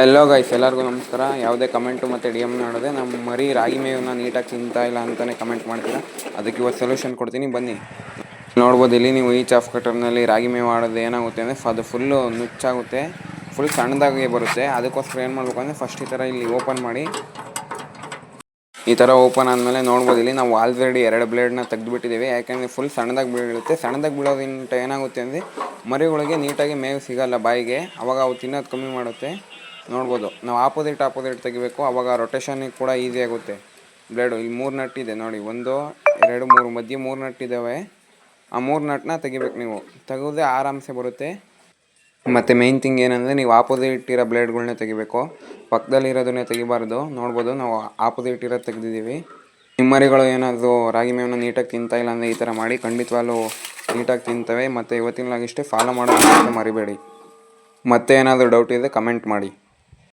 ಎಲ್ಲೋ guys, ಎಲ್ಲರಿಗೂ ನಮಸ್ಕಾರ. ಯಾವುದೇ ಕಮೆಂಟು ಮತ್ತು ಡಿ ಎಮ್ ನೋಡಿದೆ ನಮ್ಮ ಮರಿ ರಾಗಿ ಮೇವನ್ನ ನೀಟಾಗಿ ತಿಂತಾ ಇಲ್ಲ ಅಂತಲೇ ಕಮೆಂಟ್ ಮಾಡ್ತೀರಾ. ಅದಕ್ಕೆ ಇವತ್ತು ಸೊಲ್ಯೂಷನ್ ಕೊಡ್ತೀನಿ, ಬನ್ನಿ. ನೋಡ್ಬೋದು ಇಲ್ಲಿ ನೀವು ಈ ಚಾಫ್ ಕಟರ್ನಲ್ಲಿ ರಾಗಿ ಮೇವು ಆಡೋದು ಏನಾಗುತ್ತೆ ಅಂದರೆ ಅದು ಫುಲ್ಲು ನುಚ್ಚಾಗುತ್ತೆ, ಫುಲ್ ಸಣ್ಣದಾಗಿ ಬರುತ್ತೆ. ಅದಕ್ಕೋಸ್ಕರ ಏನು ಮಾಡಬೇಕು ಅಂದರೆ ಫಸ್ಟ್ ಈ ಥರ ಇಲ್ಲಿ ಓಪನ್ ಮಾಡಿ. ಈ ಥರ ಓಪನ್ ಆದಮೇಲೆ ನೋಡ್ಬೋದು ಇಲ್ಲಿ ನಾವು ಆಲ್ರೆಡಿ 2 ಬ್ಲೇಡ್ನ ತೆಗೆದುಬಿಟ್ಟಿದ್ದೀವಿ. ಯಾಕೆಂದರೆ ಫುಲ್ ಸಣ್ಣದಾಗಿ ಬೀಳುತ್ತೆ. ಸಣ್ಣದಾಗಿ ಬೀಳೋದ್ರಿಂದ ಏನಾಗುತ್ತೆ ಅಂದರೆ ಮರಿಗಳಿಗೆ ನೀಟಾಗಿ ಮೇವು ಸಿಗೋಲ್ಲ ಬಾಯಿಗೆ, ಅವಾಗ ಅವು ತಿನ್ನೋದು ಕಮ್ಮಿ ಮಾಡುತ್ತೆ. ನೋಡ್ಬೋದು ನಾವು ಆಪೋಸಿಟ್ ತೆಗಿಬೇಕು, ಆವಾಗ ರೊಟೇಷನಿಗೆ ಕೂಡ ಈಸಿ ಆಗುತ್ತೆ. ಬ್ಲೇಡು ಇಲ್ಲಿ 3 ನಟ್ ಇದೆ ನೋಡಿ, 1 2 3 ಮಧ್ಯೆ 3 ನಟ್ ಇದ್ದಾವೆ. ಆ 3 ನಟ್ನ ತೆಗಿಬೇಕು. ನೀವು ತೆಗೆದ್ರೆ ಆರಾಮ್ಸೆ ಬರುತ್ತೆ. ಮತ್ತು ಮೇಯ್ನ್ ಥಿಂಗ್ ಏನಂದರೆ ನೀವು ಆಪೋಸಿಟ್ ಇರೋ ಬ್ಲೇಡ್ಗಳನ್ನೇ ತೆಗಿಬೇಕು, ಪಕ್ಕದಲ್ಲಿರೋದನ್ನೇ ತೆಗಿಬಾರ್ದು. ನೋಡ್ಬೋದು ನಾವು ಆಪೋಸಿಟ್ ಇರೋದು ತೆಗೆದಿದ್ದೀವಿ. ನಿಮ್ಮ ಮರಿಗಳು ಏನಾದರೂ ರಾಗಿ ಮೇವನ್ನ ನೀಟಾಗಿ ತಿಂತಾ ಇಲ್ಲ ಅಂದರೆ ಈ ಥರ ಮಾಡಿ, ಖಂಡಿತವಾಗ್ಲೂ ನೀಟಾಗಿ ತಿಂತವೆ. ಮತ್ತು ಇವತ್ತಿನ ಇಷ್ಟೇ, ಫಾಲೋ ಮಾಡೋದನ್ನ ಮರಿಬೇಡಿ. ಮತ್ತೆ ಏನಾದರೂ ಡೌಟ್ ಇದೆ ಕಮೆಂಟ್ ಮಾಡಿ.